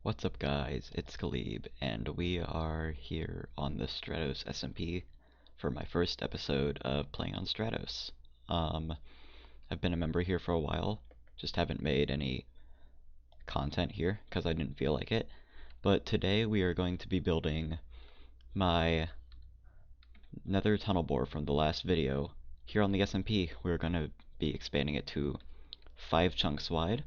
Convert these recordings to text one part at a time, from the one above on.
What's up guys, it's Khalib, and we are here on the Stratos SMP for my first episode of playing on Stratos. I've been a member here for a while, just haven't made any content here because I didn't feel like it. But today we are going to be building my Nether tunnel bore from the last video. Here on the SMP, we're going to be expanding it to 5 chunks wide,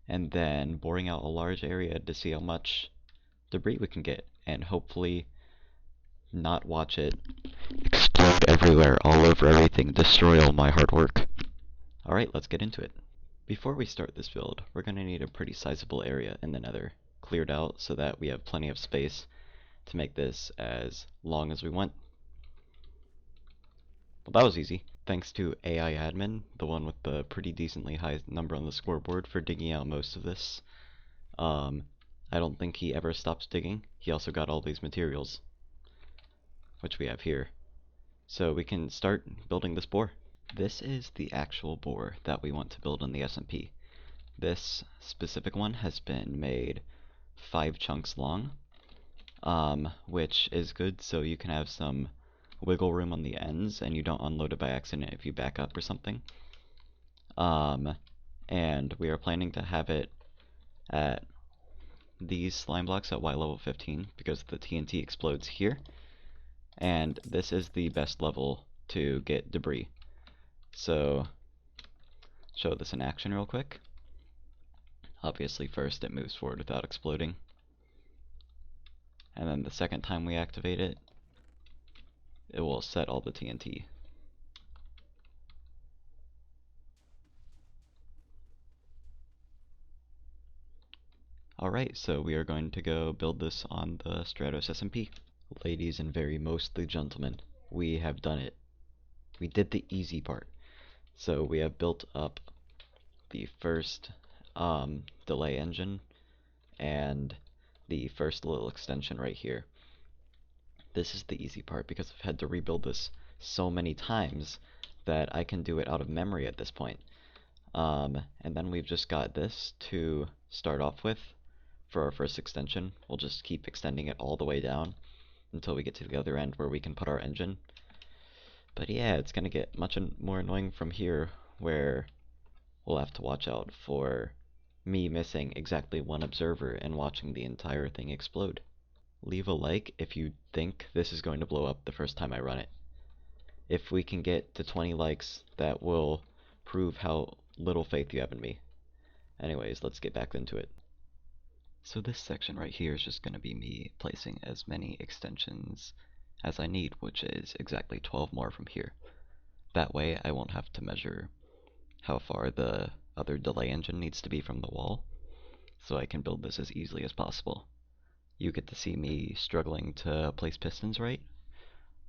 and then boring out a large area to see how much debris we can get, and hopefully not watch it explode everywhere, all over everything, destroy all my hard work. Alright, let's get into it. Before we start this build, we're going to need a pretty sizable area in the Nether cleared out so that we have plenty of space to make this as long as we want. Well, that was easy. Thanks to AI Admin, the one with the pretty decently high number on the scoreboard, for digging out most of this. I don't think he ever stops digging. He also got all these materials, which we have here. So we can start building this bore. This is the actual bore that we want to build in the SMP. This specific one has been made 5 chunks long, which is good so you can have some wiggle room on the ends and you don't unload it by accident if you back up or something. And we are planning to have it at these slime blocks at Y level 15 because the TNT explodes here, and this is the best level to get debris. So, show this in action real quick. Obviously first it moves forward without exploding, and then the second time we activate it, it will set all the TNT. Alright, so we are going to go build this on the Stratos SMP. Ladies and very mostly gentlemen, we have done it. We did the easy part. So we have built up the first delay engine and the first little extension right here. This is the easy part because I've had to rebuild this so many times that I can do it out of memory at this point. And then we've just got this to start off with for our first extension. We'll just keep extending it all the way down until we get to the other end where we can put our engine. But yeah, it's gonna get much more annoying from here, where we'll have to watch out for me missing exactly one observer and watching the entire thing explode. Leave a like if you think this is going to blow up the first time I run it. If we can get to 20 likes, that will prove how little faith you have in me. Anyways, let's get back into it. So this section right here is just going to be me placing as many extensions as I need, which is exactly 12 more from here. That way I won't have to measure how far the other delay engine needs to be from the wall, so I can build this as easily as possible. You get to see me struggling to place pistons right,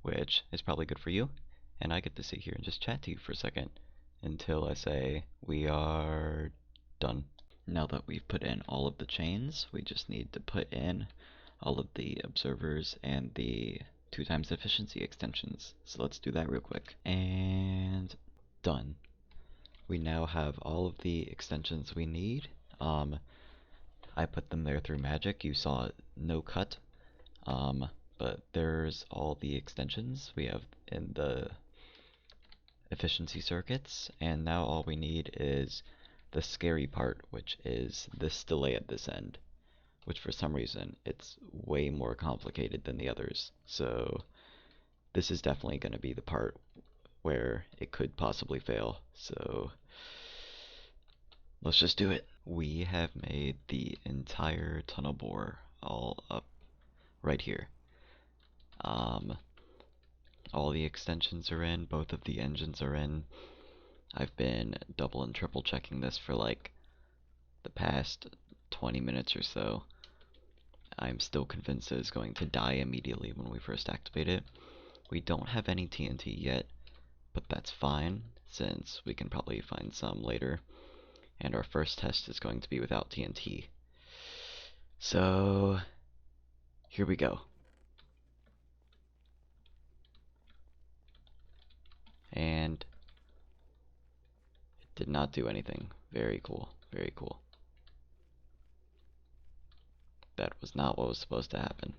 which is probably good for you, and I get to sit here and just chat to you for a second until I say we are done. Now that we've put in all of the chains, we just need to put in all of the observers and the 2x efficiency extensions. So let's do that real quick. And done. We now have all of the extensions we need. I put them there through magic. You saw no cut. But there's all the extensions we have in the efficiency circuits, and now all we need is the scary part, which is this delay at this end, which for some reason it's way more complicated than the others. So this is definitely going to be the part where it could possibly fail. So let's just do it. We have made the entire tunnel bore all up right here. All the extensions are in, both of the engines are in. I've been double and triple checking this for like the past 20 minutes or so. I'm still convinced that it's going to die immediately when we first activate it. We don't have any TNT yet, but that's fine since we can probably find some later. And our first test is going to be without TNT. So here we go. And it did not do anything. Very cool, very cool. That was not what was supposed to happen.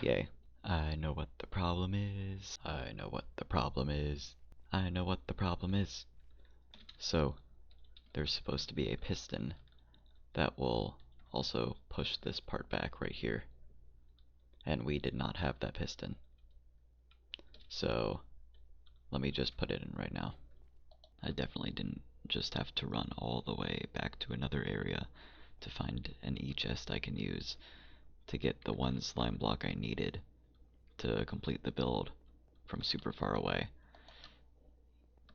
Yay. I know what the problem is. I know what the problem is. I know what the problem is. So, there's supposed to be a piston that will also push this part back right here. And we did not have that piston. So, let me just put it in right now. I definitely didn't just have to run all the way back to another area to find an E-chest I can use to get the one slime block I needed to complete the build from super far away.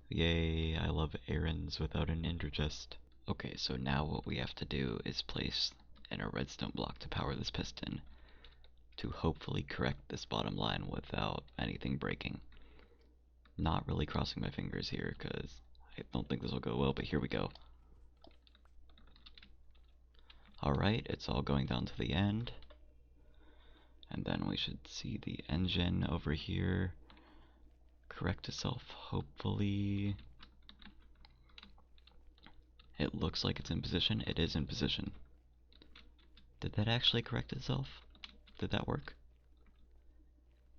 Yay, I love errands without an ender chest. Okay, so now what we have to do is place in a redstone block to power this piston to hopefully correct this bottom line without anything breaking. Not really crossing my fingers here because I don't think this will go well, but here we go. Alright, it's all going down to the end. And then we should see the engine over here correct itself, hopefully. It looks like it's in position. It is in position. Did that actually correct itself? Did that work?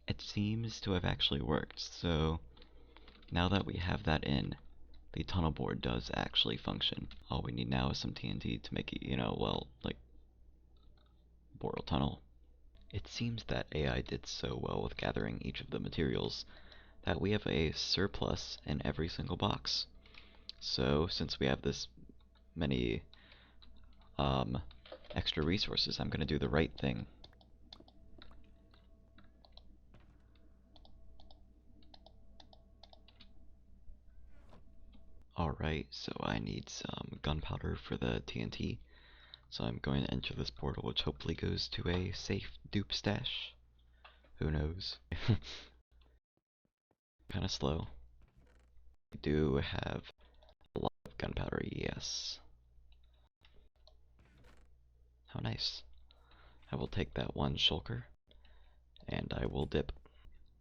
It seems to have actually worked, so now that we have that in, the tunnel board does actually function. All we need now is some TNT to make it, well, like, bore a tunnel. It seems that AI did so well with gathering each of the materials that we have a surplus in every single box. So, since we have this many extra resources, I'm going to do the right thing. Alright, so I need some gunpowder for the TNT. So I'm going to enter this portal, which hopefully goes to a safe dupe stash. Who knows? Kinda slow. We do have a lot of gunpowder, yes. How nice. I will take that one shulker, and I will dip.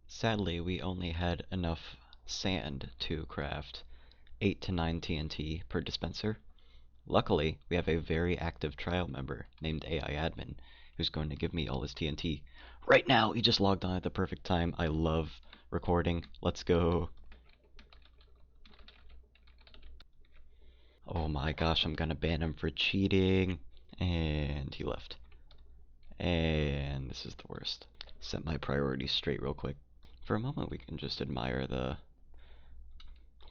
Sadly, we only had enough sand to craft 8 to 9 TNT per dispenser. Luckily, we have a very active trial member named AI Admin who's going to give me all his TNT. Right now, he just logged on at the perfect time. I love recording. Let's go. Oh my gosh, I'm gonna ban him for cheating. And he left. And this is the worst. Set my priorities straight real quick. For a moment, we can just admire the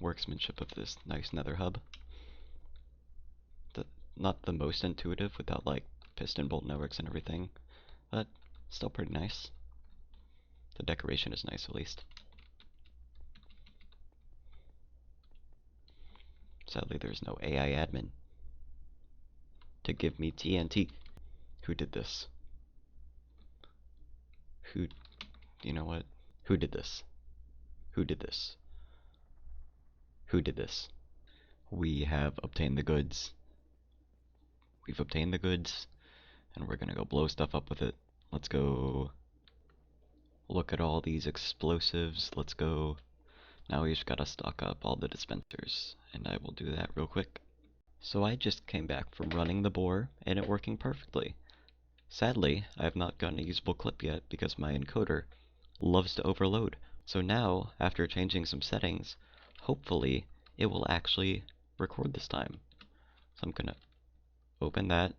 workmanship of this nice nether hub. Not the most intuitive without like piston bolt networks and everything, but still pretty nice. The decoration is nice at least. Sadly, there's no AI admin to give me TNT. Who did this? Who, you know what? Who did this? Who did this? Who did this? We have obtained the goods. We've obtained the goods, and we're gonna go blow stuff up with it. Let's go look at all these explosives. Let's go. Now we just gotta stock up all the dispensers, and I will do that real quick. So I just came back from running the bore, and it working perfectly. Sadly, I have not gotten a usable clip yet because my encoder loves to overload. So now, after changing some settings, hopefully it will actually record this time. So I'm gonna open that.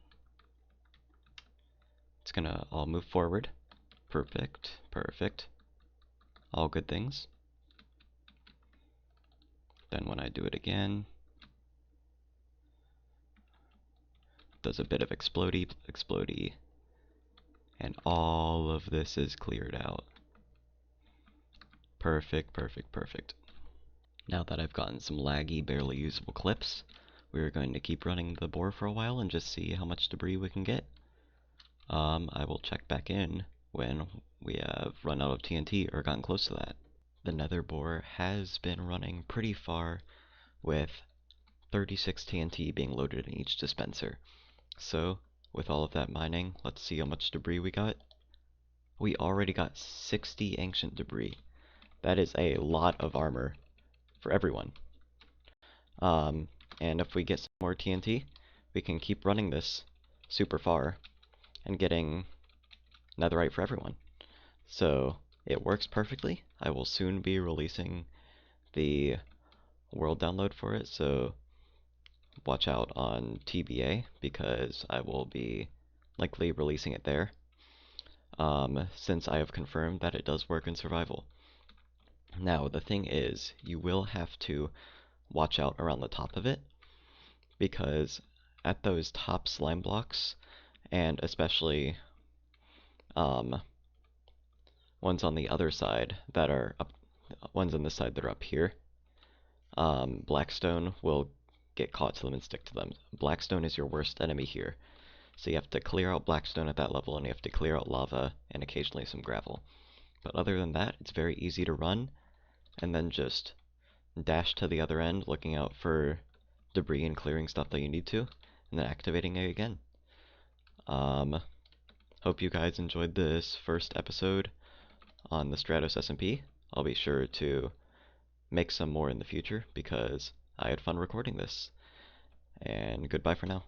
It's gonna all move forward. Perfect, perfect. All good things. Then when I do it again, it does a bit of explodey, explodey, and all of this is cleared out. Perfect, perfect, perfect. Now that I've gotten some laggy, barely usable clips, we're going to keep running the bore for a while and just see how much debris we can get. I will check back in when we have run out of TNT or gotten close to that. The nether bore has been running pretty far with 36 TNT being loaded in each dispenser. So, with all of that mining, let's see how much debris we got. We already got 60 ancient debris. That is a lot of armor for everyone. And if we get some more TNT, we can keep running this super far and getting netherite for everyone. So it works perfectly. I will soon be releasing the world download for it, so watch out on TBA because I will be likely releasing it there, since I have confirmed that it does work in survival. Now, the thing is, you will have to watch out around the top of it, because at those top slime blocks, and especially ones on the other side that are up, ones on this side that are up here, Blackstone will get caught to them and stick to them. Blackstone is your worst enemy here, so you have to clear out Blackstone at that level, and you have to clear out lava and occasionally some gravel. But other than that, it's very easy to run, and then just dash to the other end, looking out for debris and clearing stuff that you need to, and then activating it again. Hope you guys enjoyed this first episode on the Stratos SMP. I'll be sure to make some more in the future because I had fun recording this. And goodbye for now.